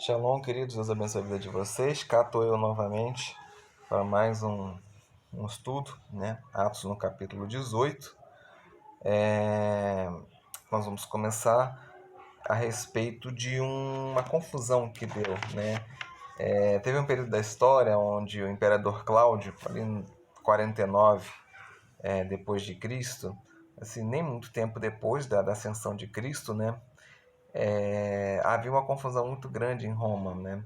Shalom, queridos, Deus abençoe a vida de vocês. Cá estou eu novamente para mais um estudo, né? Atos no capítulo 18. Nós vamos começar a respeito de uma confusão que deu, né? Teve um período da história onde o imperador Cláudio, ali em 49 depois de Cristo, assim, nem muito tempo depois da ascensão de Cristo, né? Havia uma confusão muito grande em Roma, né?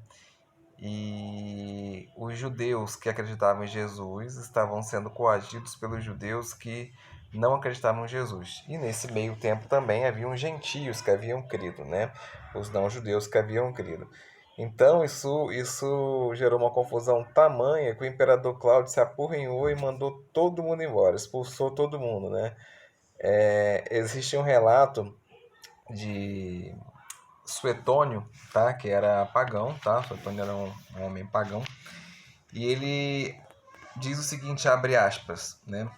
E os judeus que acreditavam em Jesus estavam sendo coagidos pelos judeus que não acreditavam em Jesus. E nesse meio tempo também haviam gentios que haviam crido, né? Os não-judeus que haviam crido. Então isso gerou uma confusão tamanha que o imperador Cláudio se apurrinhou e mandou todo mundo embora, expulsou todo mundo, né? Existe um relato de Suetônio, tá? Que era pagão, tá? Suetônio era um homem pagão. E ele diz o seguinte, abre aspas, né?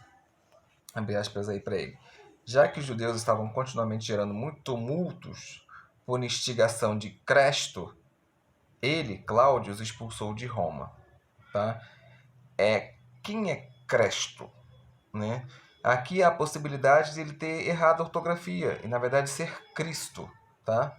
Abre aspas aí para ele. Já que os judeus estavam continuamente gerando muitos tumultos por instigação de Cresto, ele, Cláudio, os expulsou de Roma, tá? Quem é Cresto, né? Aqui há a possibilidade de ele ter errado a ortografia e na verdade ser Cristo, tá?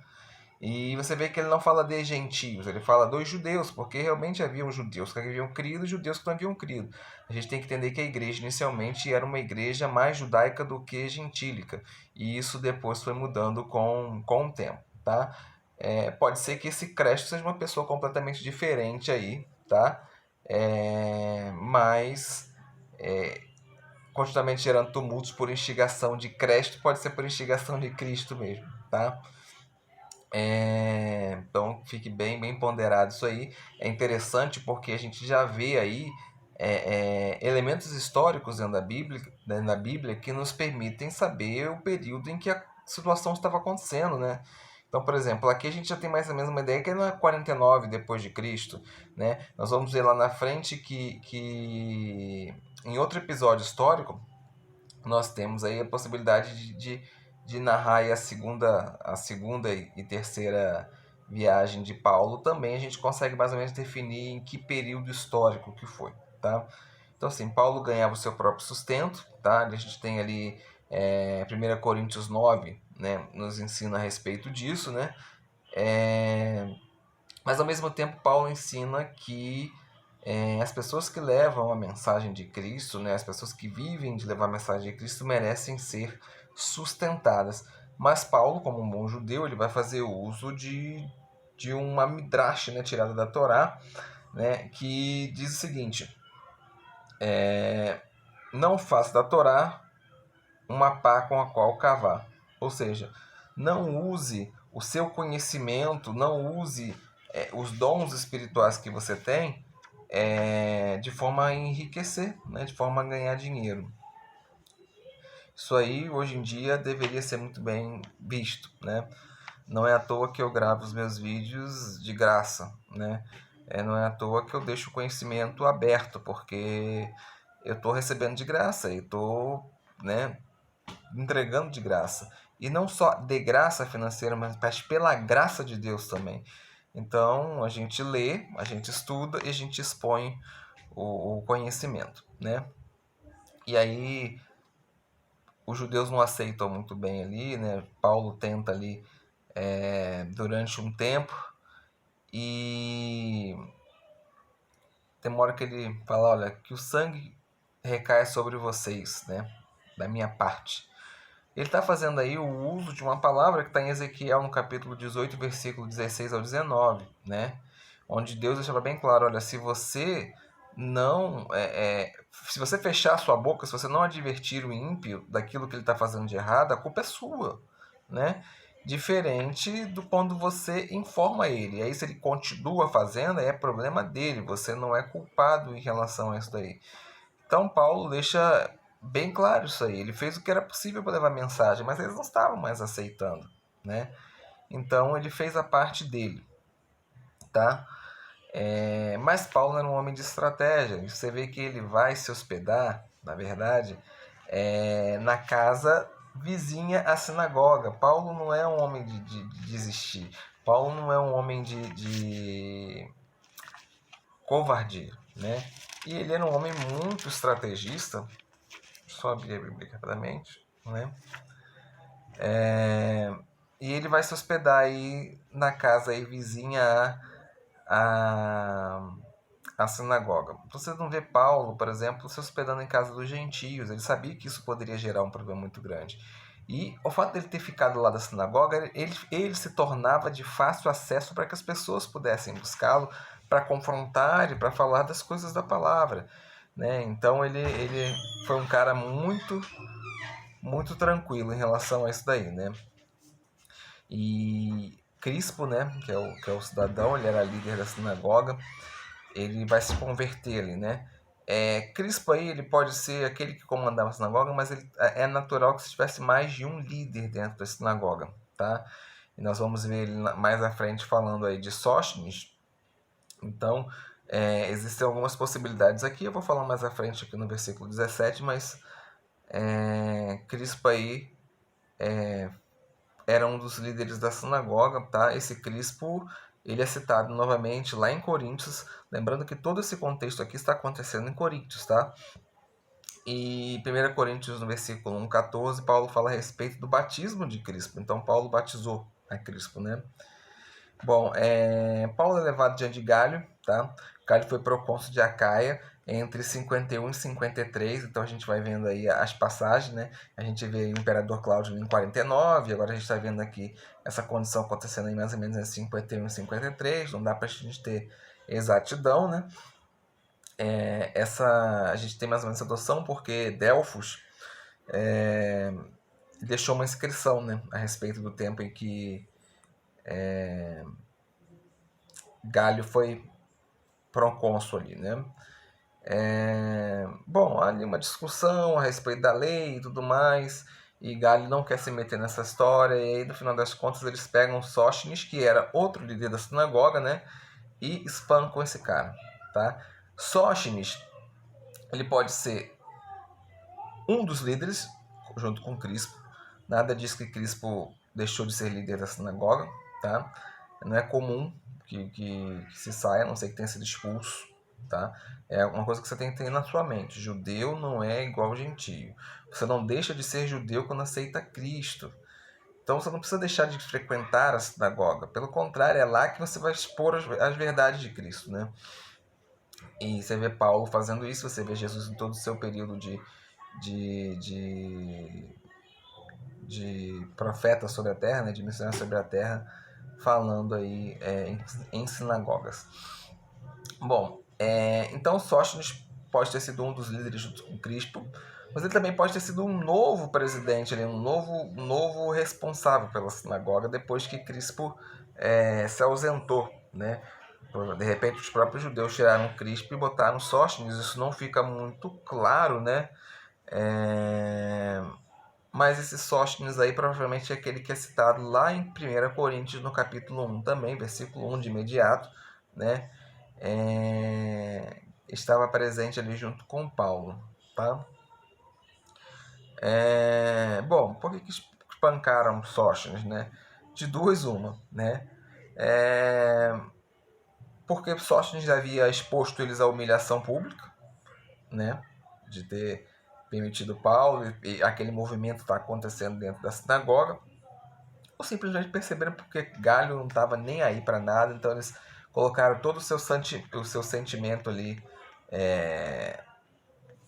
E você vê que ele não fala de gentios, ele fala dos judeus, porque realmente haviam judeus que haviam crido e judeus que não haviam crido. A gente tem que entender que a igreja inicialmente era uma igreja mais judaica do que gentílica, e isso depois foi mudando com o tempo, tá? Pode ser que esse Cresto seja uma pessoa completamente diferente aí, tá? Mas continuamente gerando tumultos por instigação de Cresto, pode ser por instigação de Cristo mesmo, tá? Então fique bem ponderado isso aí. É interessante porque a gente já vê aí elementos históricos dentro da Bíblia que nos permitem saber o período em que a situação estava acontecendo, né? Então, por exemplo, aqui a gente já tem mais ou menos uma ideia que é na 49 depois de Cristo, né? Nós vamos ver lá na frente que em outro episódio histórico nós temos aí a possibilidade de narrar aí a segunda e terceira viagem de Paulo. Também a gente consegue mais ou menos definir em que período histórico que foi, tá? Então, assim, Paulo ganhava o seu próprio sustento, tá? A gente tem ali 1 Coríntios 9, né, nos ensina a respeito disso, né? Mas, ao mesmo tempo, Paulo ensina que as pessoas que levam a mensagem de Cristo, né, as pessoas que vivem de levar a mensagem de Cristo merecem ser sustentadas. Mas Paulo, como um bom judeu, ele vai fazer uso de uma midrash, né, tirada da Torá, né, que diz o seguinte: não faça da Torá uma pá com a qual cavar. Ou seja, não use o seu conhecimento, não use os dons espirituais que você tem de forma a enriquecer, né? De forma a ganhar dinheiro. Isso aí, hoje em dia, deveria ser muito bem visto, né? Não é à toa que eu gravo os meus vídeos de graça, né? Não é à toa que eu deixo o conhecimento aberto, porque eu estou recebendo de graça e estou, né, entregando de graça. E não só de graça financeira, mas pela graça de Deus também. Então, a gente lê, a gente estuda e a gente expõe o conhecimento, né? E aí, os judeus não aceitam muito bem ali, né? Paulo tenta ali durante um tempo e tem uma hora que ele fala, olha, que o sangue recai sobre vocês, né? Da minha parte. Ele está fazendo aí o uso de uma palavra que está em Ezequiel, no capítulo 18, versículo 16 ao 19, né? Onde Deus deixava bem claro, olha, se você não... se você fechar a sua boca, se você não advertir o ímpio daquilo que ele está fazendo de errado, a culpa é sua, né? Diferente do quando você informa ele. E aí, se ele continua fazendo, é problema dele, você não é culpado em relação a isso daí. Então, Paulo deixa bem claro isso aí. Ele fez o que era possível para levar a mensagem, mas eles não estavam mais aceitando, né? Então, ele fez a parte dele, tá? Mas Paulo era um homem de estratégia. Você vê que ele vai se hospedar, na verdade, na casa vizinha à sinagoga. Paulo não é um homem de desistir. Paulo não é um homem de covardia, né? E ele era um homem muito estrategista. Só abrir a Bíblia rapidamente, né? E ele vai se hospedar aí na casa aí vizinha a sinagoga. Você não vê Paulo, por exemplo, se hospedando em casa dos gentios. Ele sabia que isso poderia gerar um problema muito grande. E o fato dele ter ficado lá da sinagoga, ele se tornava de fácil acesso para que as pessoas pudessem buscá-lo para confrontar e para falar das coisas da palavra, né? Então ele foi um cara muito tranquilo em relação a isso daí, né? E Crispo, né, que é o cidadão, ele era líder da sinagoga, ele vai se converter ali, né? Crispo aí, ele pode ser aquele que comandava a sinagoga, mas é natural que se tivesse mais de um líder dentro da sinagoga, tá? E nós vamos ver ele mais à frente falando aí de Sóstenes. Então, existem algumas possibilidades aqui, eu vou falar mais à frente aqui no versículo 17, mas Crispo aí era um dos líderes da sinagoga, tá? Esse Crispo, ele é citado novamente lá em Coríntios, lembrando que todo esse contexto aqui está acontecendo em Coríntios, tá? E 1 Coríntios, no versículo 1,14, Paulo fala a respeito do batismo de Crispo. Então, Paulo batizou a Crispo, né? Bom, Paulo é levado diante de Galho, tá? Galho foi procônsul de Acaia entre 51 e 53, então a gente vai vendo aí as passagens, né? A gente vê o imperador Cláudio em 49, agora a gente está vendo aqui essa condição acontecendo em mais ou menos em 51 e 53, não dá para a gente ter exatidão, né? A gente tem mais ou menos essa noção porque Delfos deixou uma inscrição, né, a respeito do tempo em que Galho foi procônsul ali, né? Bom, há ali uma discussão a respeito da lei e tudo mais, e Galho não quer se meter nessa história, e aí no final das contas eles pegam Sóstenes, que era outro líder da sinagoga, né, e espancam esse cara, tá? Sóstenes, ele pode ser um dos líderes, junto com Crispo. Nada diz que Crispo deixou de ser líder da sinagoga, tá? Não é comum que se saia, a não ser que tenha sido expulso, tá? É uma coisa que você tem que ter na sua mente. Judeu não é igual gentio. Você não deixa de ser judeu quando aceita Cristo. Então você não precisa deixar de frequentar a sinagoga. Pelo contrário, é lá que você vai expor as verdades de Cristo, né? E você vê Paulo fazendo isso, você vê Jesus em todo o seu período de, de, de profeta sobre a terra, né, de missionário sobre a terra, falando aí em sinagogas. Bom, então Sóstenes pode ter sido um dos líderes junto com Crispo, mas ele também pode ter sido um novo presidente, um novo responsável pela sinagoga depois que Crispo se ausentou, né? De repente os próprios judeus tiraram Crispo e botaram Sóstenes, isso não fica muito claro, né? Mas esse Sóstenes aí provavelmente é aquele que é citado lá em 1 Coríntios, no capítulo 1 também, versículo 1 de imediato, né? Estava presente ali junto com Paulo, tá? Bom, por que espancaram Sóstenes, né? De duas uma, né? Porque Sóstenes havia exposto eles à humilhação pública, né? De ter permitido Paulo e aquele movimento está acontecendo dentro da sinagoga, ou simplesmente perceberam porque Galho não estava nem aí para nada, então eles colocaram todo o seu sentimento ali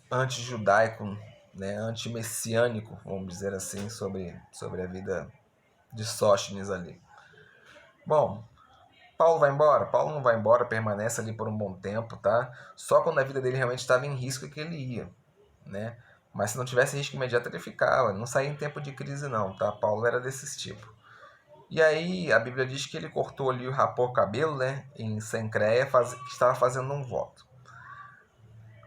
anti-judaico, né, anti-messiânico, vamos dizer assim, sobre a vida de Sóstenes ali. Bom, Paulo vai embora? Paulo não vai embora, permanece ali por um bom tempo, tá? Só quando a vida dele realmente estava em risco que ele ia, né? Mas se não tivesse risco imediato ele ficava, não saía em tempo de crise não, tá? Paulo era desse tipo. E aí a Bíblia diz que ele cortou ali, rapou o cabelo, né, em Sencreia, que estava fazendo um voto.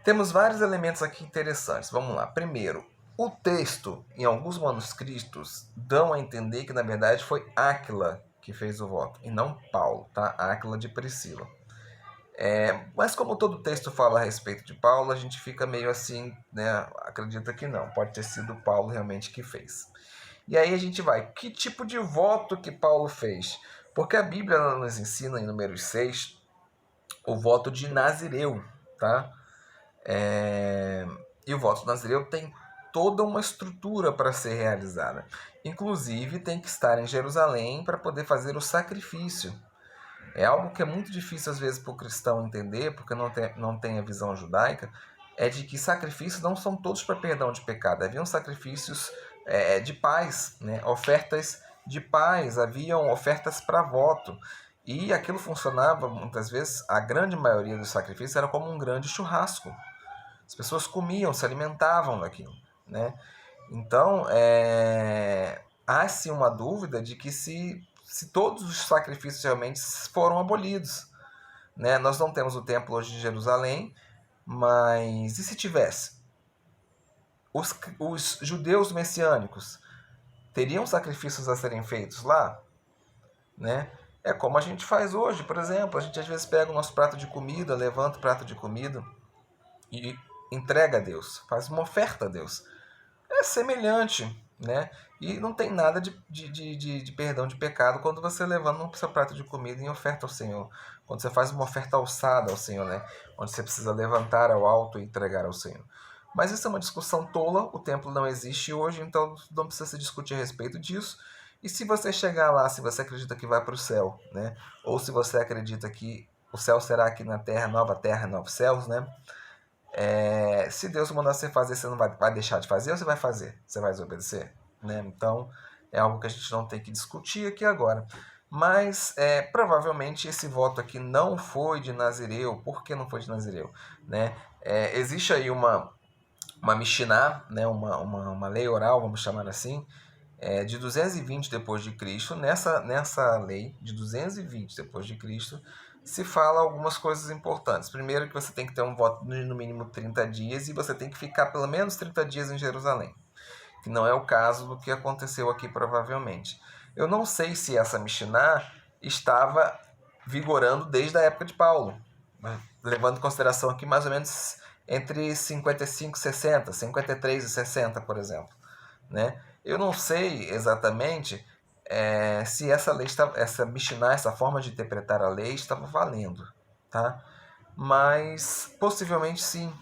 Temos vários elementos aqui interessantes. Vamos lá. Primeiro, o texto, em alguns manuscritos, dão a entender que na verdade foi Áquila que fez o voto, e não Paulo, tá? Áquila de Priscila. Mas como todo texto fala a respeito de Paulo, a gente fica meio assim, né? Acredita que não, pode ter sido Paulo realmente que fez. E aí a gente vai, que tipo de voto que Paulo fez? Porque a Bíblia nos ensina, em Números 6, o voto de Nazireu, tá? E o voto de Nazireu tem toda uma estrutura para ser realizada. Inclusive, tem que estar em Jerusalém para poder fazer o sacrifício. É algo que é muito difícil, às vezes, para o cristão entender, porque não tem a visão judaica, é de que sacrifícios não são todos para perdão de pecado. Haviam sacrifícios de paz, né? Ofertas de paz, haviam ofertas para voto. E aquilo funcionava, muitas vezes, a grande maioria dos sacrifícios era como um grande churrasco. As pessoas comiam, se alimentavam daquilo, né? Então, há sim uma dúvida de que se todos os sacrifícios realmente foram abolidos, né? Nós não temos o templo hoje de Jerusalém, mas e se tivesse? Os judeus messiânicos teriam sacrifícios a serem feitos lá, né? É como a gente faz hoje, por exemplo, a gente às vezes pega o nosso prato de comida, levanta o prato de comida e entrega a Deus, faz uma oferta a Deus. É semelhante, né? E não tem nada de perdão de pecado quando você levanta o seu prato de comida em oferta ao Senhor. Quando você faz uma oferta alçada ao Senhor, né? Onde você precisa levantar ao alto e entregar ao Senhor. Mas isso é uma discussão tola, o templo não existe hoje, então não precisa se discutir a respeito disso. E se você chegar lá, se você acredita que vai para o céu, né? Ou se você acredita que o céu será aqui na terra, novos céus, né? Se Deus mandar você fazer, você não vai deixar de fazer ou você vai fazer? Você vai desobedecer? Né? Então, é algo que a gente não tem que discutir aqui agora. Mas, provavelmente, esse voto aqui não foi de Nazireu. Por que não foi de Nazireu? Né? Existe aí uma Mishiná, né? uma lei oral, vamos chamar assim, de 220 depois de Cristo. Nessa lei de 220 depois de Cristo, se fala algumas coisas importantes. Primeiro, que você tem que ter um voto de no mínimo 30 dias e você tem que ficar pelo menos 30 dias em Jerusalém, que não é o caso do que aconteceu aqui provavelmente. Eu não sei se essa Mishiná estava vigorando desde a época de Paulo, levando em consideração aqui mais ou menos entre 55 e 60, 53 e 60, por exemplo, né? Eu não sei exatamente se essa lei, essa Mishnah, essa forma de interpretar a lei estava valendo, tá? Mas possivelmente sim,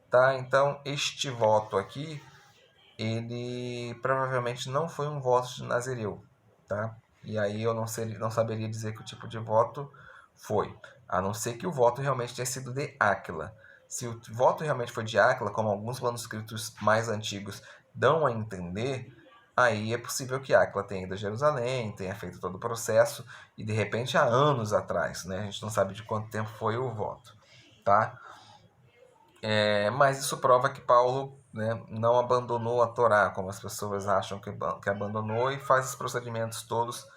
tá? Então este voto aqui, ele provavelmente não foi um voto de Nazireu, tá? E aí eu não saberia dizer que o tipo de voto foi, a não ser que o voto realmente tenha sido de Áquila. Se o voto realmente foi de Áquila, como alguns manuscritos mais antigos dão a entender, aí é possível que Áquila tenha ido a Jerusalém, tenha feito todo o processo, e de repente há anos atrás, né? A gente não sabe de quanto tempo foi o voto, tá? Mas isso prova que Paulo, né, não abandonou a Torá, como as pessoas acham que abandonou, e faz os procedimentos todos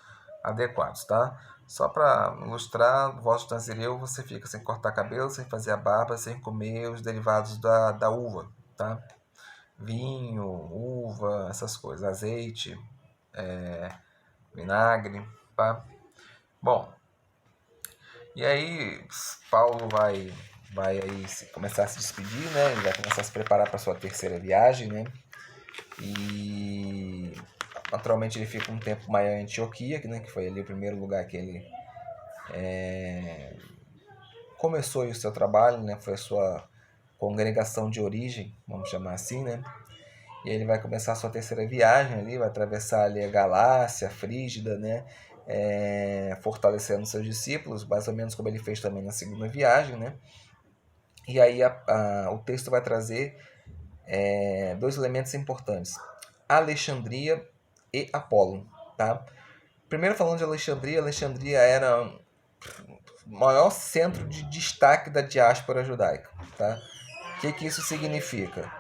adequados, tá? Só para ilustrar, o voto de Nazireu, você fica sem cortar cabelo, sem fazer a barba, sem comer os derivados da uva, tá? Vinho, uva, essas coisas, azeite, vinagre, tá? Bom, e aí Paulo vai aí começar a se despedir, né? Ele vai começar a se preparar para sua terceira viagem, né? E naturalmente ele fica um tempo maior em Antioquia, né? Que foi ali o primeiro lugar que ele começou aí o seu trabalho, né? Foi a sua congregação de origem, vamos chamar assim, né? E ele vai começar a sua terceira viagem ali, vai atravessar ali a Galácia, a Frígida, né? Fortalecendo seus discípulos, mais ou menos como ele fez também na segunda viagem, né? E aí o texto vai trazer dois elementos importantes: Alexandria e Apolo, tá? Primeiro falando de Alexandria, Alexandria era o maior centro de destaque da diáspora judaica, tá? O que isso significa?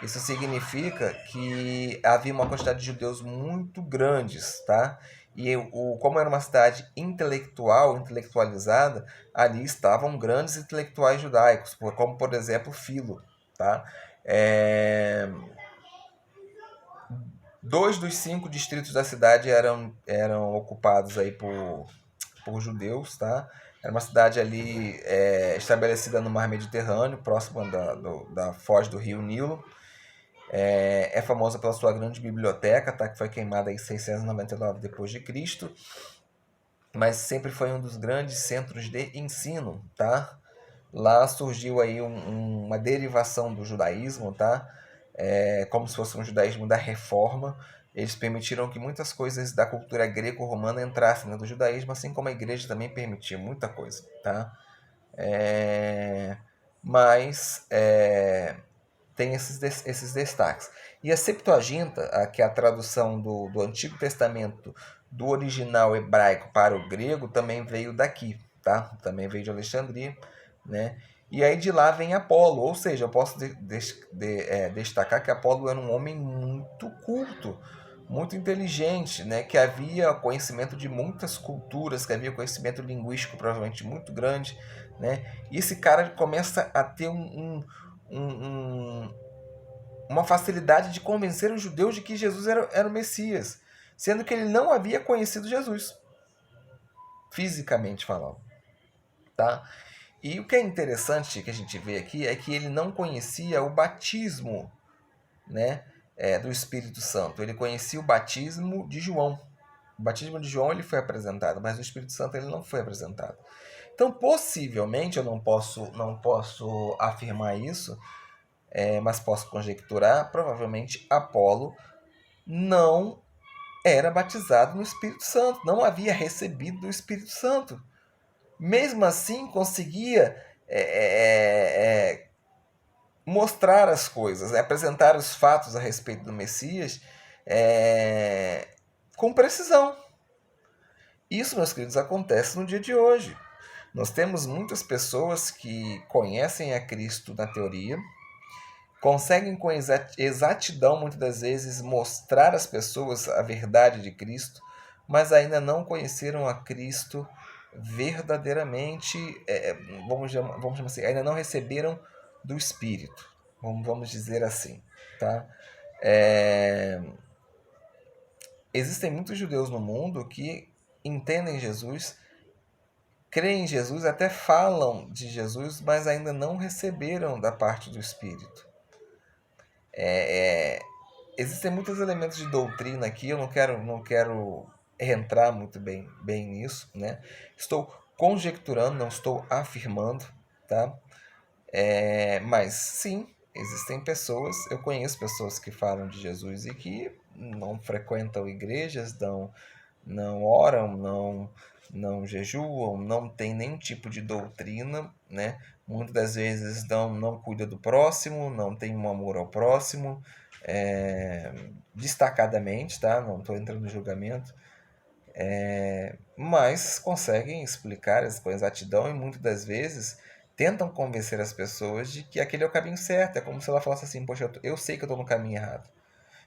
Isso significa que havia uma quantidade de judeus muito grandes, tá? E como era uma cidade intelectualizada, ali estavam grandes intelectuais judaicos, como por exemplo Filo, tá? 2 dos 5 distritos da cidade eram ocupados aí por judeus, tá? Era uma cidade ali estabelecida no mar Mediterrâneo, próxima da foz do rio Nilo. É famosa pela sua grande biblioteca, tá? Que foi queimada em 699 depois de Cristo. mas sempre foi um dos grandes centros de ensino, tá? Lá surgiu aí uma derivação do judaísmo, tá? Como se fosse um judaísmo da reforma. Eles permitiram que muitas coisas da cultura greco-romana entrassem no judaísmo, assim como a igreja também permitia muita coisa, tá? Mas tem esses destaques. E a Septuaginta, que é a tradução do Antigo Testamento do original hebraico para o grego, também veio daqui, tá? Também veio de Alexandria, né? E aí de lá vem Apolo, ou seja, eu posso destacar que Apolo era um homem muito culto, muito inteligente, né? Que havia conhecimento de muitas culturas, que havia conhecimento linguístico provavelmente muito grande, né? E esse cara começa a ter uma facilidade de convencer os judeus de que Jesus era o Messias, sendo que ele não havia conhecido Jesus, fisicamente falando, tá? E o que é interessante que a gente vê aqui é que ele não conhecia o batismo, né, do Espírito Santo. Ele conhecia o batismo de João. O batismo de João ele foi apresentado, mas o Espírito Santo ele não foi apresentado. Então, possivelmente, eu não posso afirmar isso, mas posso conjecturar, provavelmente Apolo não era batizado no Espírito Santo, não havia recebido o Espírito Santo. Mesmo assim, conseguia mostrar as coisas, apresentar os fatos a respeito do Messias com precisão. Isso, meus queridos, acontece no dia de hoje. Nós temos muitas pessoas que conhecem a Cristo na teoria, conseguem com exatidão, muitas das vezes, mostrar às pessoas a verdade de Cristo, mas ainda não conheceram a Cristo verdadeiramente, vamos chamar assim, ainda não receberam do Espírito, vamos dizer assim, tá? Existem muitos judeus no mundo que entendem Jesus, creem em Jesus, até falam de Jesus, mas ainda não receberam da parte do Espírito. Existem muitos elementos de doutrina aqui, eu não quero entrar muito bem nisso, né? Estou conjecturando, não estou afirmando, tá? Mas sim, existem pessoas, eu conheço pessoas que falam de Jesus e que não frequentam igrejas, não oram, não jejuam, não tem nenhum tipo de doutrina, né? Muitas das vezes não cuida do próximo, não tem um amor ao próximo, destacadamente, tá? Não estou entrando no julgamento, mas conseguem explicar as coisas com exatidão e muitas das vezes tentam convencer as pessoas de que aquele é o caminho certo. É como se ela falasse assim, poxa, eu sei que eu estou no caminho errado.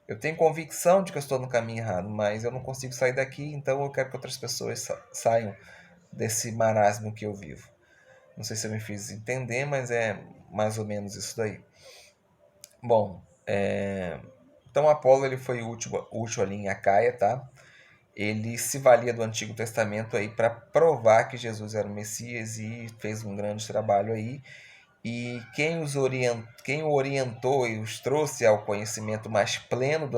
Eu tenho convicção de que eu estou no caminho errado, mas eu não consigo sair daqui, então eu quero que outras pessoas saiam desse marasmo que eu vivo. Não sei se eu me fiz entender, mas é mais ou menos isso daí. Bom, então Apolo ele foi útil ali em Acaia, tá? Ele se valia do Antigo Testamento aí para provar que Jesus era o Messias e fez um grande trabalho aí. E quem o orientou e os trouxe ao conhecimento mais pleno do